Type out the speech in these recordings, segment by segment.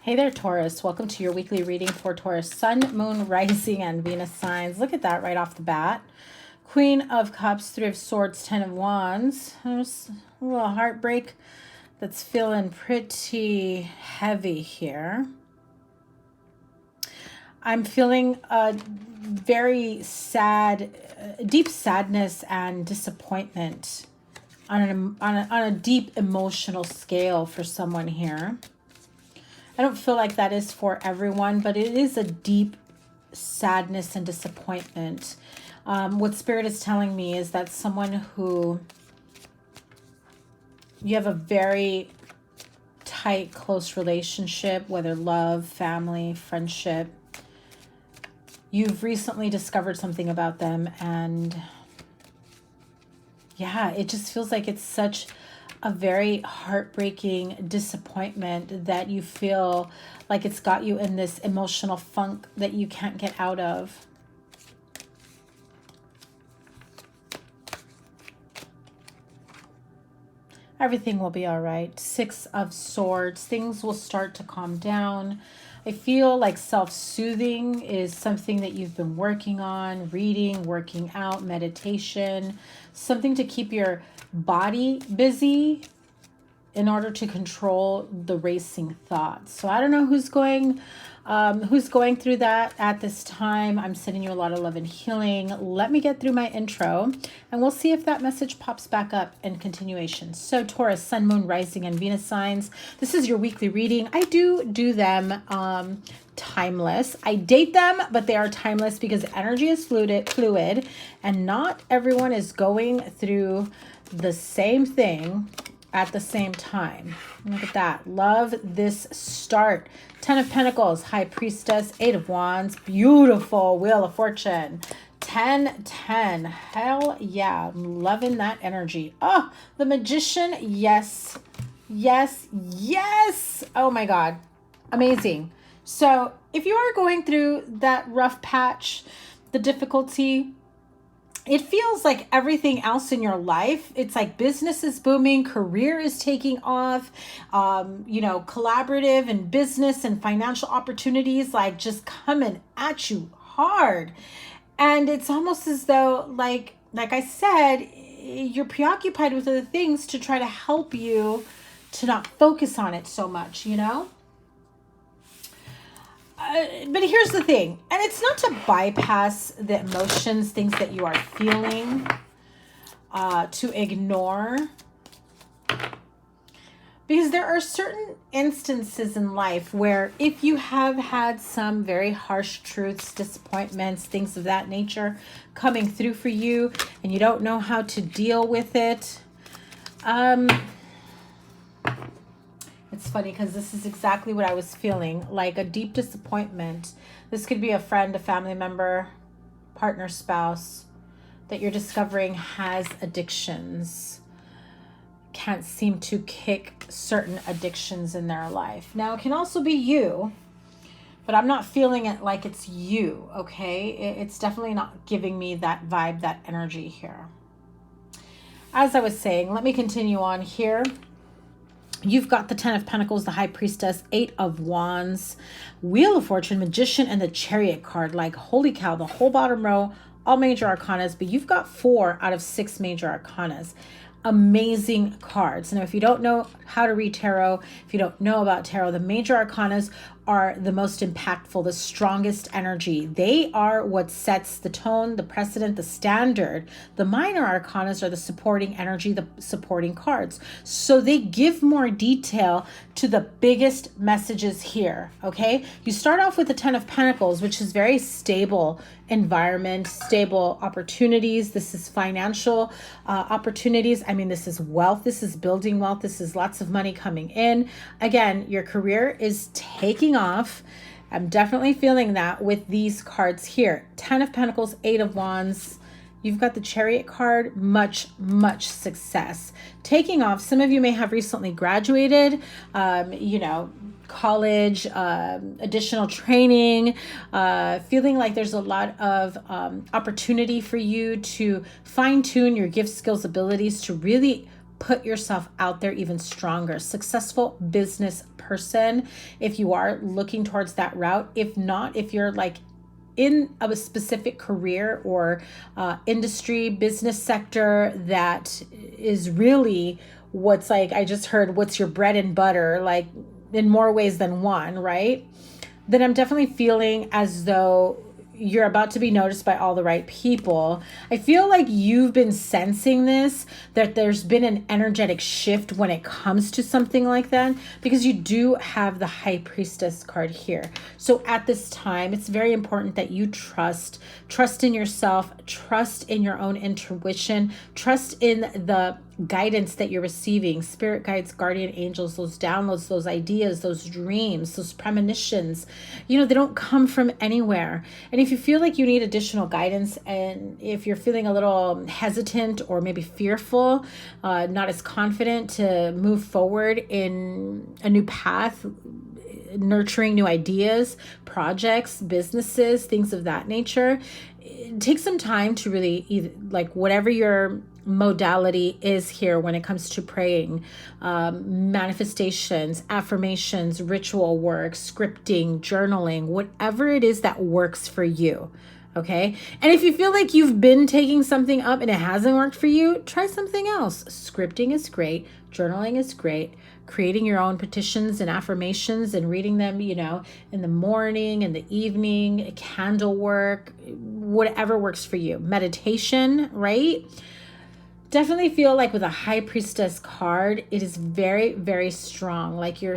Hey there, Taurus. Welcome to your weekly reading for Taurus Sun, Moon, Rising, and Venus signs. Look at that right off the bat. Queen of Cups, Three of Swords, Ten of Wands. There's a little heartbreak that's feeling pretty heavy here. I'm feeling a very sad, deep sadness and disappointment on a deep emotional scale for someone here. I don't feel like that is for everyone, but it is a deep sadness and disappointment. What Spirit is telling me is that someone who you have a very tight, close relationship, whether love, family, friendship, you've recently discovered something about them, and yeah, it just feels like it's such a very heartbreaking disappointment that you feel like it's got you in this emotional funk that you can't get out of. Everything will be all right. Six of Swords. Things will start to calm down. I feel like self-soothing is something that you've been working on, reading, working out, meditation, something to keep your body busy in order to control the racing thoughts. So I don't know who's going through that at this time. I'm sending you a lot of love and healing. Let me get through my intro and we'll see if that message pops back up in continuation. So Taurus, Sun, Moon, Rising, and Venus signs. This is your weekly reading. I do them timeless. I date them, but they are timeless because energy is fluid and not everyone is going through the same thing at the same time. Look at that. Love this start. 10 of Pentacles, High Priestess, 8 of Wands, beautiful Wheel of Fortune. 10. Hell yeah. I'm loving that energy. Oh, the Magician. Yes. Oh my God. Amazing. So if you are going through that rough patch, the difficulty, it feels like everything else in your life, it's like business is booming, career is taking off, collaborative and business and financial opportunities like just coming at you hard. And it's almost as though, like I said, you're preoccupied with other things to try to help you to not focus on it so much, But here's the thing, and it's not to bypass the emotions, things that you are feeling, to ignore, because there are certain instances in life where if you have had some very harsh truths, disappointments, things of that nature coming through for you, and you don't know how to deal with it, it's funny because this is exactly what I was feeling, like a deep disappointment. This could be a friend, a family member, partner, spouse that you're discovering has addictions, can't seem to kick certain addictions in their life. Now, it can also be you, but I'm not feeling it like it's you, okay? It's definitely not giving me that vibe, that energy here. As I was saying, let me continue on here. You've got the 10 of Pentacles, the High Priestess, 8 of Wands, Wheel of Fortune, Magician, and the Chariot card. Like, holy cow, the whole bottom row, all major arcanas, but you've got 4 out of 6 major arcanas. Amazing cards. Now, if you don't know how to read tarot, if you don't know about tarot, the major arcanas are the most impactful, the strongest energy. They are what sets the tone, the precedent, the standard. The minor arcanas are the supporting energy, the supporting cards. So they give more detail to the biggest messages here, okay? You start off with the 10 of Pentacles, which is very stable environment, stable opportunities. This is financial opportunities. I mean, this is wealth. This is building wealth. This is lots of money coming in. Again, your career is taking off. I'm definitely feeling that with these cards here. 10 of Pentacles, 8 of Wands. You've got the Chariot card, much success. Taking off. Some of you may have recently graduated, college, additional training, feeling like there's a lot of opportunity for you to fine-tune your gifts, skills, abilities to really put yourself out there even stronger. Successful business person, if you are looking towards that route. If not, if you're like in a specific career or industry, business sector that is really what's like, I just heard, what's your bread and butter, like in more ways than one, right? Then I'm definitely feeling as though you're about to be noticed by all the right people. I feel like you've been sensing this, that there's been an energetic shift when it comes to something like that, because you do have the High Priestess card here. So at this time, it's very important that you trust in yourself, trust in your own intuition, trust in the guidance that you're receiving, spirit guides, guardian angels, those downloads, those ideas, those dreams, those premonitions. You know, they don't come from anywhere. And if you feel like you need additional guidance, and if you're feeling a little hesitant or maybe fearful, not as confident to move forward in a new path, nurturing new ideas, projects, businesses, things of that nature, take some time to really, like whatever your modality is here when it comes to praying, manifestations, affirmations, ritual work, scripting, journaling, whatever it is that works for you. Okay. And if you feel like you've been taking something up and it hasn't worked for you, try something else. Scripting is great. Journaling is great. Creating your own petitions and affirmations and reading them, you know, in the morning, in the evening, candle work, whatever works for you. Meditation, right? Definitely feel like with a High Priestess card, it is very, very strong. Like your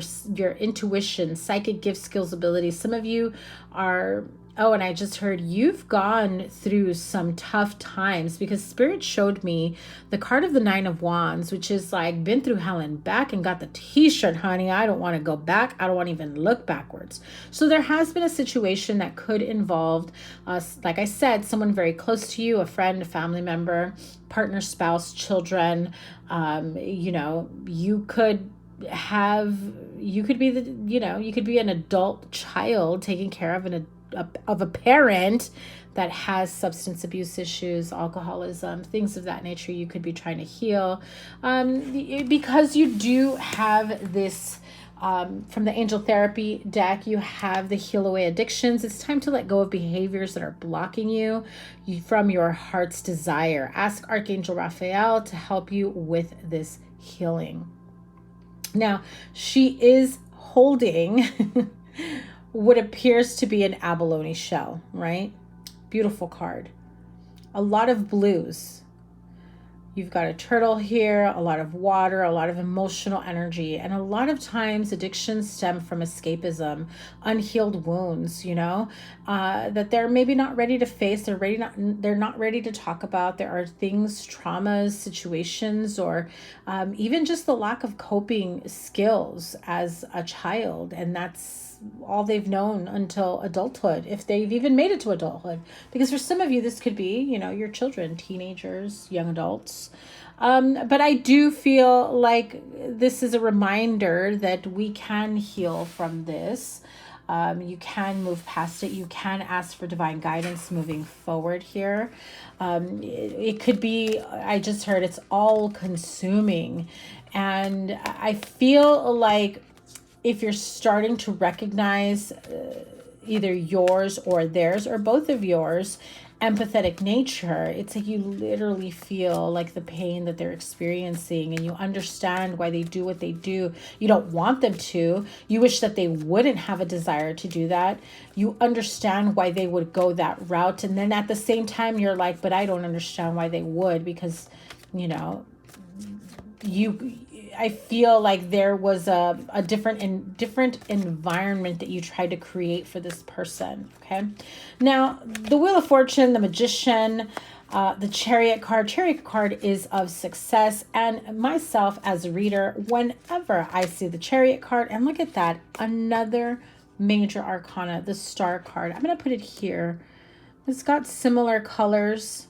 intuition, psychic gifts, skills, abilities. Some of you are, oh, and I just heard you've gone through some tough times, because Spirit showed me the card of the Nine of Wands, which is like been through hell and back and got the t-shirt, honey. I don't want to go back. I don't want to even look backwards. So there has been a situation that could involve, like I said, someone very close to you, a friend, a family member, partner, spouse, children. You know, you could be an adult child taking care of a parent that has substance abuse issues, alcoholism, things of that nature. You could be trying to heal, because you do have this, from the angel therapy deck, you have the heal away addictions. It's time to let go of behaviors that are blocking you from your heart's desire. Ask Archangel Raphael to help you with this healing. Now, she is holding what appears to be an abalone shell, right? Beautiful card. A lot of blues. You've got a turtle here, a lot of water, a lot of emotional energy. And a lot of times addictions stem from escapism, unhealed wounds, you know, that they're maybe not ready to face. They're not ready to talk about. There are things, traumas, situations, or even just the lack of coping skills as a child. And that's all they've known until adulthood, if they've even made it to adulthood. Because for some of you, this could be, you know, your children, teenagers, young adults. But I do feel like this is a reminder that we can heal from this. You can move past it. You can ask for divine guidance moving forward here. It could be, I just heard, it's all consuming. And I feel like if you're starting to recognize either yours or theirs or both of yours empathetic nature, it's like you literally feel like the pain that they're experiencing, and you understand why they do what they do. You don't want them to. You wish that they wouldn't have a desire to do that. You understand why they would go that route. And then at the same time, you're like, but I don't understand why they would, because, you know, I feel like there was a different environment that you tried to create for this person. Okay. Now, the Wheel of Fortune, the Magician, the Chariot card. Chariot card is of success. And myself as a reader, whenever I see the Chariot card, and look at that, another major arcana, the Star card. I'm going to put it here. It's got similar colors.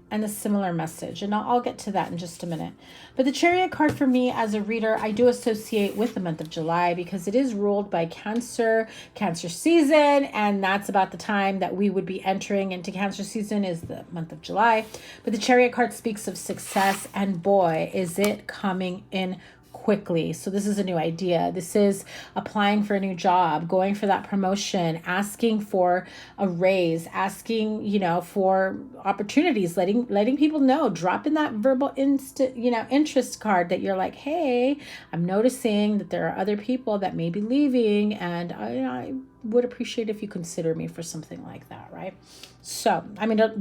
and a similar message. And I'll get to that in just a minute. But the Chariot card for me as a reader, I do associate with the month of July because it is ruled by Cancer season. And that's about the time that we would be entering into Cancer season, is the month of July. But the Chariot card speaks of success, and boy, is it coming in quickly. So this is a new idea. This is applying for a new job, going for that promotion, asking for a raise, asking, for opportunities, letting people know, dropping that verbal interest card that you're like, hey, I'm noticing that there are other people that may be leaving, and I would appreciate if you consider me for something like that, right? So,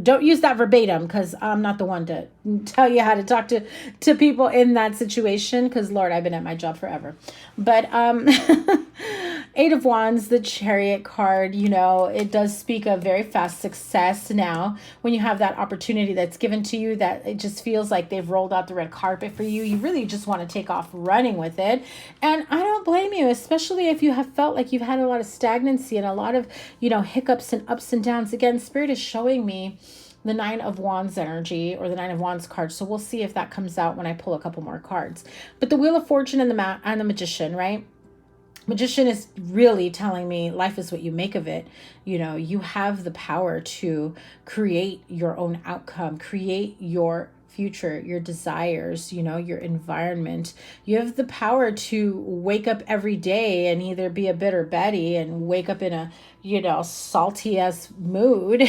don't use that verbatim, because I'm not the one to tell you how to talk to people in that situation, because Lord, I've been at my job forever. But Eight of Wands, the Chariot card, it does speak of very fast success. Now, when you have that opportunity that's given to you, that it just feels like they've rolled out the red carpet for you, you really just want to take off running with it. And I don't blame you, especially if you have felt like you've had a lot of stagnancy and a lot of, hiccups and ups and downs. Again, Spirit is showing me the Nine of Wands energy, or the Nine of Wands card. So we'll see if that comes out when I pull a couple more cards. But the Wheel of Fortune and the Magician, right? Magician is really telling me life is what you make of it. You have the power to create your own outcome, create your future, your desires, your environment. You have the power to wake up every day and either be a bitter Betty and wake up in a, salty ass mood,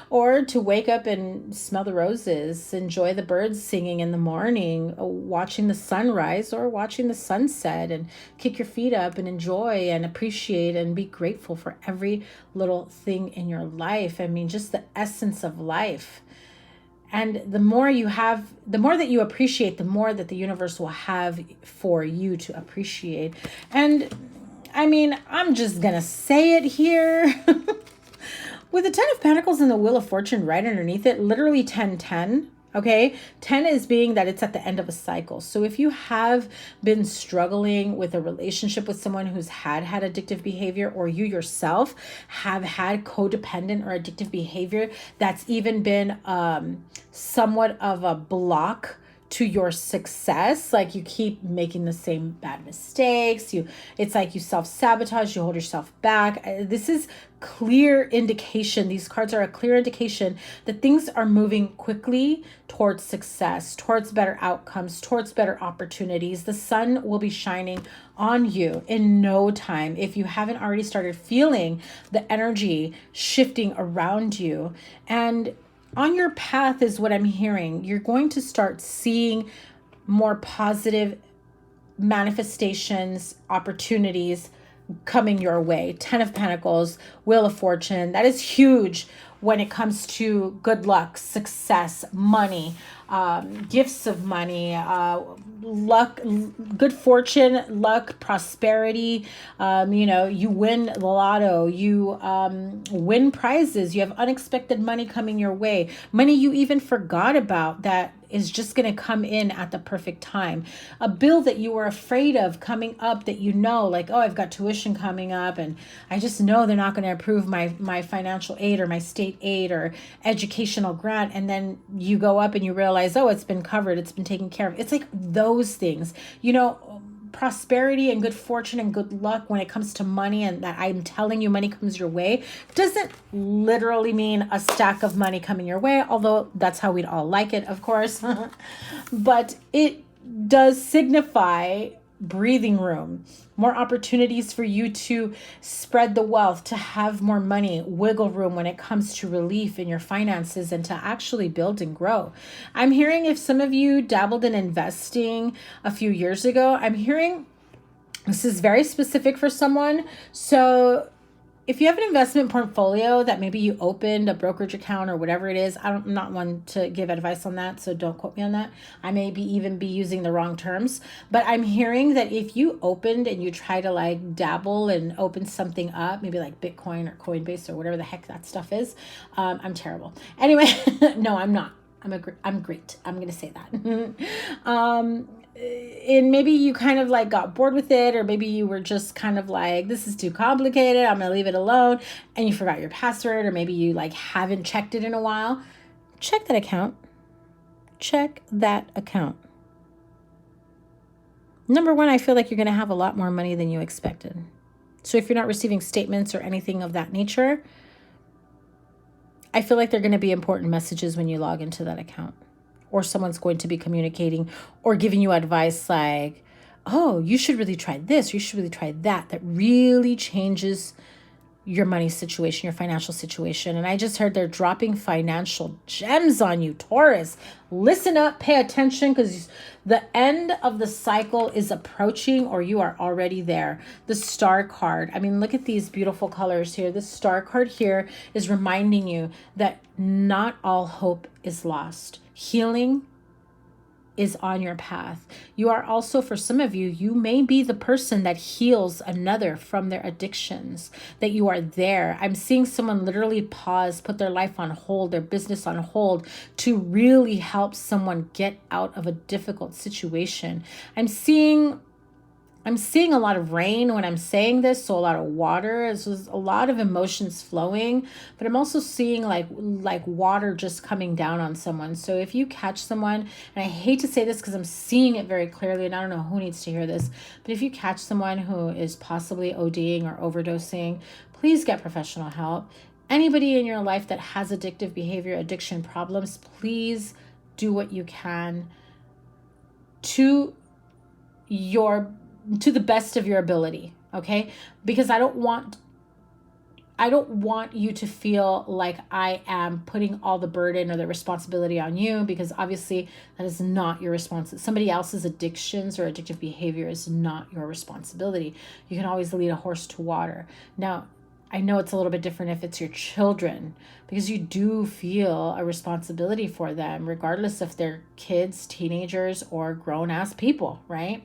or to wake up and smell the roses, enjoy the birds singing in the morning, watching the sunrise or watching the sunset, and kick your feet up and enjoy and appreciate and be grateful for every little thing in your life. Just the essence of life. And the more you have, the more that you appreciate, the more that the universe will have for you to appreciate. And I'm just going to say it here. With the Ten of Pentacles and the Wheel of Fortune right underneath it, literally 10-10. Okay, 10 is being that it's at the end of a cycle. So if you have been struggling with a relationship with someone who's had addictive behavior, or you yourself have had codependent or addictive behavior that's even been somewhat of a block to your success, like you keep making the same bad mistakes, it's like you self-sabotage, you hold yourself back. This is clear indication, these cards are a clear indication that things are moving quickly towards success, towards better outcomes, towards better opportunities. The sun will be shining on you in no time if you haven't already started feeling the energy shifting around you. And on your path is what I'm hearing. You're going to start seeing more positive manifestations, opportunities coming your way. 10 of Pentacles, Wheel of Fortune. That is huge when it comes to good luck, success, money, gifts of money, luck, good fortune, luck, prosperity. You win the lotto, you win prizes, you have unexpected money coming your way, money you even forgot about that is just going to come in at the perfect time. A bill that you were afraid of coming up that like, oh, I've got tuition coming up and I just know they're not going to approve my financial aid or my state aid or educational grant. And then you go up and you realize, oh, it's been covered, it's been taken care of. It's like those things, prosperity and good fortune and good luck when it comes to money, and that I'm telling you money comes your way, doesn't literally mean a stack of money coming your way, although that's how we'd all like it, of course. But it does signify breathing room, more opportunities for you to spread the wealth, to have more money, wiggle room when it comes to relief in your finances, and to actually build and grow. I'm hearing if some of you dabbled in investing a few years ago, I'm hearing this is very specific for someone. So if you have an investment portfolio that maybe you opened a brokerage account or whatever it is, I'm not one to give advice on that, so don't quote me on that. I may even be using the wrong terms, but I'm hearing that if you opened and you try to dabble and open something up, maybe like Bitcoin or Coinbase or whatever the heck that stuff is, I'm terrible. Anyway, no, I'm not. I'm great. I'm going to say that. And maybe you kind of got bored with it, or maybe you were just kind of this is too complicated, I'm gonna leave it alone, and you forgot your password, or maybe you haven't checked it in a while. check that account. Check that account. Number one, I feel like you're going to have a lot more money than you expected. So if you're not receiving statements or anything of that nature, I feel like they're going to be important messages when you log into that account. Or someone's going to be communicating or giving you advice like, oh, you should really try this, you should really try that. That really changes your money situation, your financial situation. And I just heard they're dropping financial gems on you, Taurus. Listen up, pay attention, because the end of the cycle is approaching, or you are already there. The Star card. I mean, look at these beautiful colors here. The Star card here is reminding you that not all hope is lost. Healing is on your path. You are also, for some of you, you may be the person that heals another from their addictions, that you are there. I'm seeing someone literally pause, put their life on hold, their business on hold, to really help someone get out of a difficult situation. I'm seeing a lot of rain when I'm saying this, so a lot of water. This was a lot of emotions flowing, but I'm also seeing like water just coming down on someone. So if you catch someone, and I hate to say this because I'm seeing it very clearly, and I don't know who needs to hear this, but if you catch someone who is possibly ODing or overdosing, please get professional help. Anybody in your life that has addictive behavior, addiction problems, please do what you can to the best of your ability, okay? Because I don't want you to feel like I am putting all the burden or the responsibility on you, because obviously that is not your responsibility. Somebody else's addictions or addictive behavior is not your responsibility. You can always lead a horse to water. Now, I know it's a little bit different if it's your children, because you do feel a responsibility for them, regardless if they're kids, teenagers, or grown-ass people, right?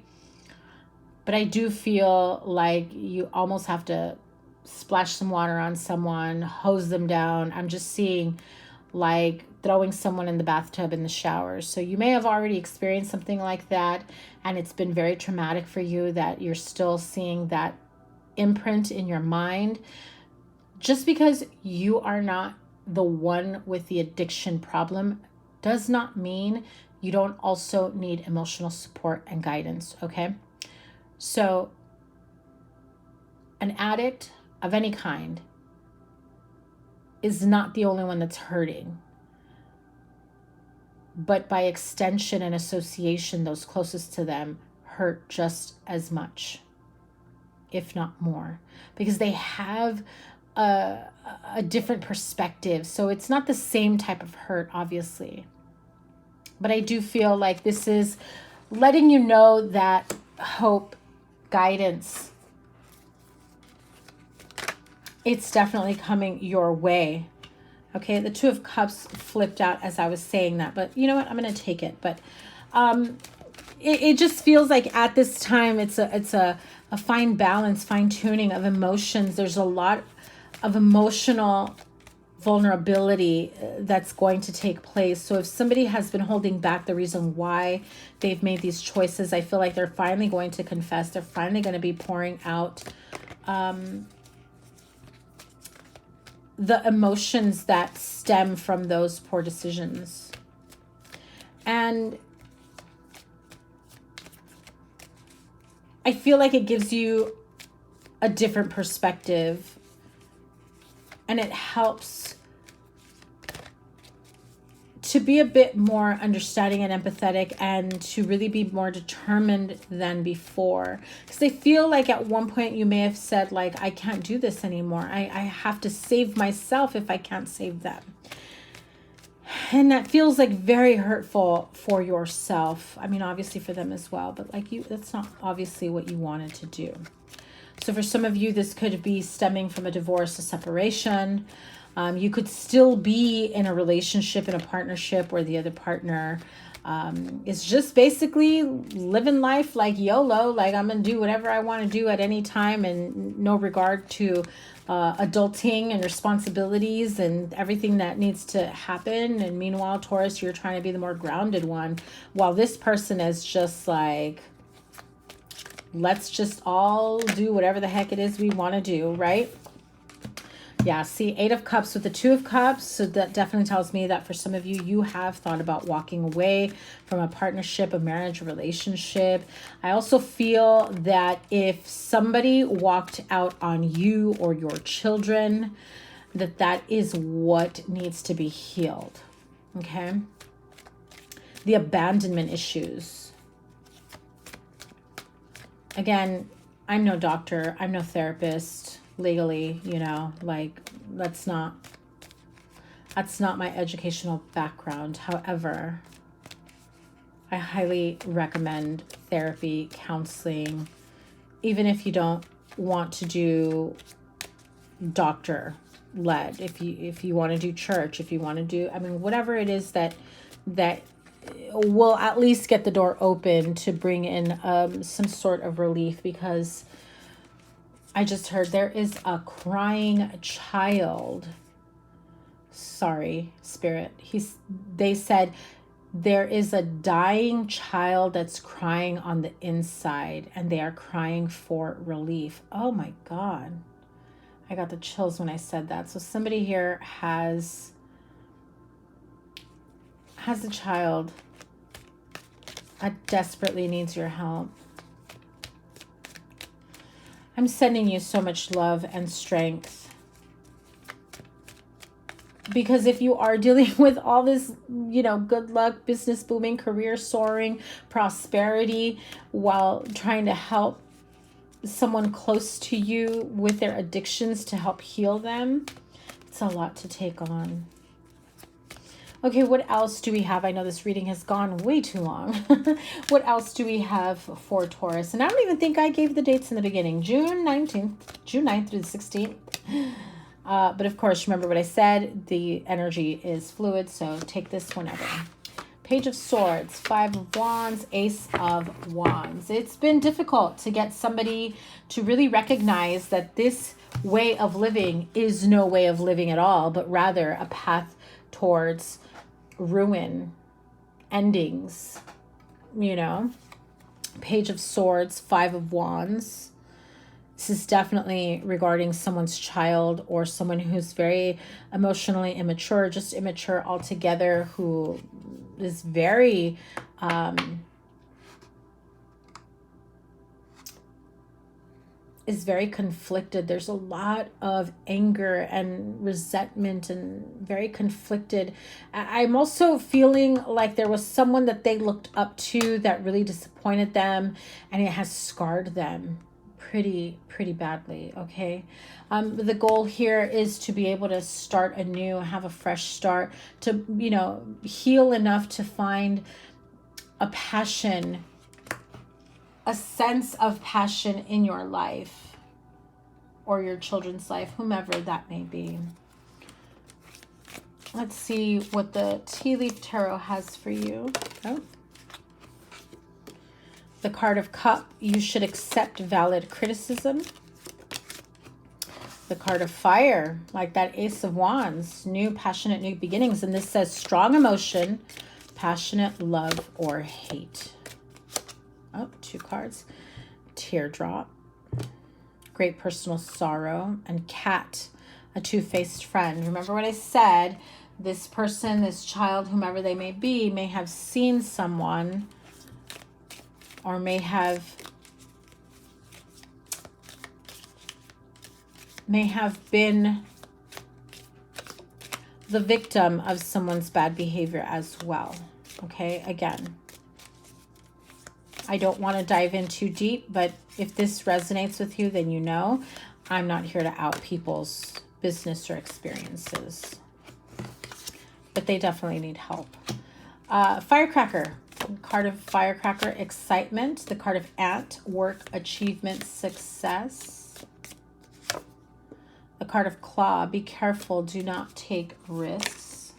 But I do feel like you almost have to splash some water on someone, hose them down. I'm just seeing like throwing someone in the bathtub in the showers. So you may have already experienced something like that, and it's been very traumatic for you that you're still seeing that imprint in your mind. Just because you are not the one with the addiction problem does not mean you don't also need emotional support and guidance, okay? So an addict of any kind is not the only one that's hurting. But by extension and association, those closest to them hurt just as much, if not more, because they have a different perspective. So it's not the same type of hurt, obviously. But I do feel like this is letting you know that hope, guidance, it's definitely coming your way. Okay, the Two of Cups flipped out as I was saying that, but you know what? I'm going to take it. But it just feels like at this time it's a fine balance, fine tuning of emotions. There's a lot of emotional vulnerability that's going to take place. So if somebody has been holding back the reason why they've made these choices, I feel like they're finally going to confess. They're finally going to be pouring out the emotions that stem from those poor decisions. And I feel like it gives you a different perspective, and it helps to be a bit more understanding and empathetic, and to really be more determined than before. Because I feel like at one point you may have said, like, I can't do this anymore. I have to save myself if I can't save them. And that feels like very hurtful for yourself. I mean, obviously for them as well, but like that's not obviously what you wanted to do. So for some of you, this could be stemming from a divorce, a separation. You could still be in a relationship, in a partnership where the other partner is just basically living life like YOLO, like I'm going to do whatever I want to do at any time, and no regard to adulting and responsibilities and everything that needs to happen. And meanwhile, Taurus, you're trying to be the more grounded one, while this person is just like, let's just all do whatever the heck it is we want to do, right? Yeah, see, 8 of Cups with the 2 of Cups. So that definitely tells me that for some of you, you have thought about walking away from a partnership, a marriage, a relationship. I also feel that if somebody walked out on you or your children, that is what needs to be healed. Okay? The abandonment issues. Again, I'm no doctor. I'm no therapist. Legally, you know, like that's not my educational background. However, I highly recommend therapy, counseling, even if you don't want to do doctor led, if you want to do church, if you want to do, I mean, whatever it is that will at least get the door open to bring in some sort of relief, because I just heard there is a crying child. Sorry, Spirit. They said there is a dying child that's crying on the inside, and they are crying for relief. Oh my God. I got the chills when I said that. So somebody here has a child that desperately needs your help. I'm sending you so much love and strength. Because if you are dealing with all this, you know, good luck, business booming, career soaring, prosperity, while trying to help someone close to you with their addictions to help heal them, it's a lot to take on. Okay, what else do we have? I know this reading has gone way too long. What else do we have for Taurus? And I don't even think I gave the dates in the beginning. June 9th through the 16th. But of course, remember what I said. The energy is fluid, so take this whenever. Page of Swords, 5 of Wands, Ace of Wands. It's been difficult to get somebody to really recognize that this way of living is no way of living at all, but rather a path towards ruin, endings, you know. Page of Swords, 5 of Wands. This is definitely regarding someone's child or someone who's very emotionally immature, just immature altogether, who is very conflicted. There's a lot of anger and resentment and very conflicted. I'm also feeling like there was someone that they looked up to that really disappointed them, and it has scarred them pretty badly. Okay. The goal here is to be able to start anew, have a fresh start, to, you know, heal enough to find a passion, a sense of passion in your life or your children's life, whomever that may be. Let's see what the Tea Leaf Tarot has for you. Oh. The card of Cup, you should accept valid criticism. The card of Fire, like that Ace of Wands, new passionate new beginnings. And this says strong emotion, passionate love or hate. Oh, 2 cards. Teardrop, great personal sorrow, and Cat, a two-faced friend. Remember what I said, this person, this child, whomever they may be, may have seen someone or may have been the victim of someone's bad behavior as well. Okay, again, I don't want to dive in too deep, but if this resonates with you, then you know I'm not here to out people's business or experiences, but they definitely need help. Firecracker, card of Firecracker, excitement. The card of Ant, work, achievement, success. The card of Claw, be careful, do not take risks.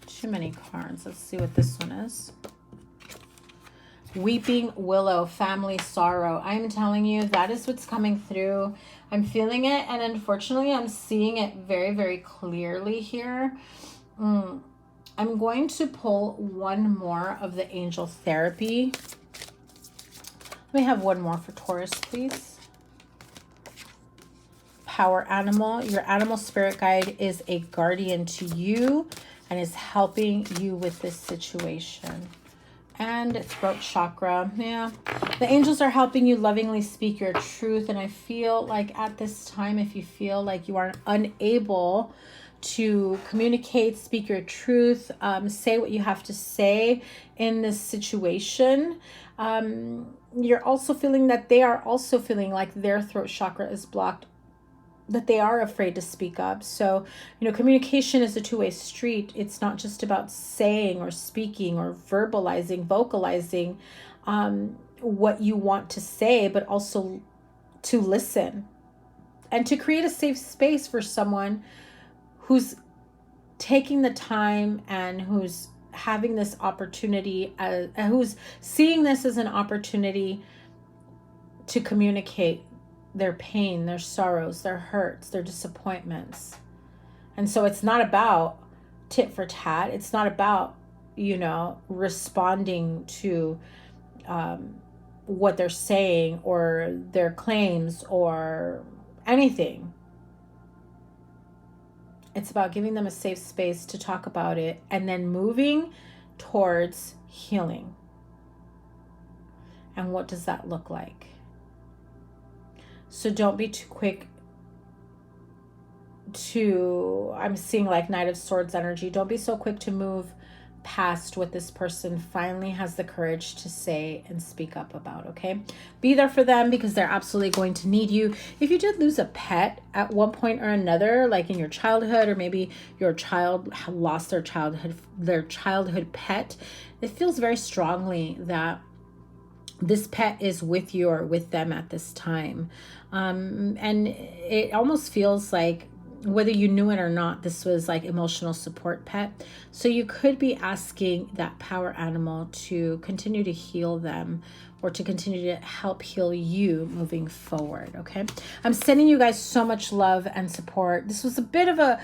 Too many cards. Let's see what this one is. Weeping Willow, family sorrow. I'm telling you, that is what's coming through. I'm feeling it, and unfortunately, I'm seeing it very, very clearly here. I'm going to pull one more of the angel therapy. Let me have one more for Taurus, please. power animal. Your animal spirit guide is a guardian to you and is helping you with this situation. And throat chakra. Yeah. The angels are helping you lovingly speak your truth. And I feel like at this time, if you feel like you are unable to communicate, speak your truth, say what you have to say in this situation, you're also feeling that they are also feeling like their throat chakra is blocked, that they are afraid to speak up. So, communication is a two-way street. It's not just about saying or speaking or vocalizing what you want to say, but also to listen and to create a safe space for someone who's taking the time and who's having this opportunity, who's seeing this as an opportunity to communicate their pain, their sorrows, their hurts, their disappointments. And so it's not about tit for tat. It's not about, responding to what they're saying or their claims or anything. It's about giving them a safe space to talk about it and then moving towards healing. And what does that look like? So don't be too quick to, I'm seeing like Knight of Swords energy. Don't be so quick to move past what this person finally has the courage to say and speak up about, okay? Be there for them because they're absolutely going to need you. If you did lose a pet at one point or another, like in your childhood, or maybe your child lost their childhood pet, it feels very strongly that this pet is with you or with them at this time. And it almost feels like, whether you knew it or not, this was like emotional support pet. So you could be asking that power animal to continue to heal them or to continue to help heal you moving forward, okay? I'm sending you guys so much love and support. This was a bit of a,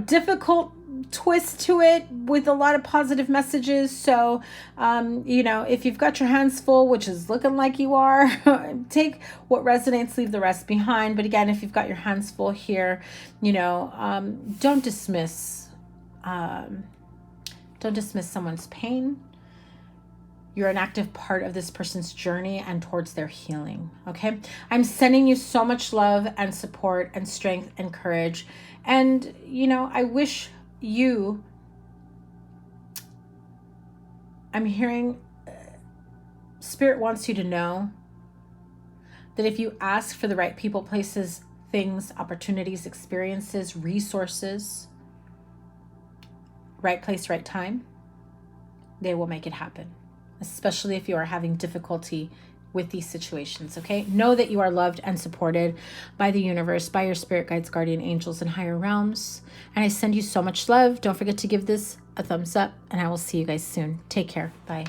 difficult twist to it with a lot of positive messages. So, if you've got your hands full, which is looking like you are, take what resonates, leave the rest behind. But again, if you've got your hands full here, don't dismiss someone's pain. You're an active part of this person's journey and towards their healing, okay? I'm sending you so much love and support and strength and courage. And, I wish I'm hearing Spirit wants you to know that if you ask for the right people, places, things, opportunities, experiences, resources, right place, right time, they will make it happen, especially if you are having difficulty with these situations, okay? Know that you are loved and supported by the universe, by your spirit guides, guardian angels, and higher realms. And I send you so much love. Don't forget to give this a thumbs up, and I will see you guys soon. Take care. Bye.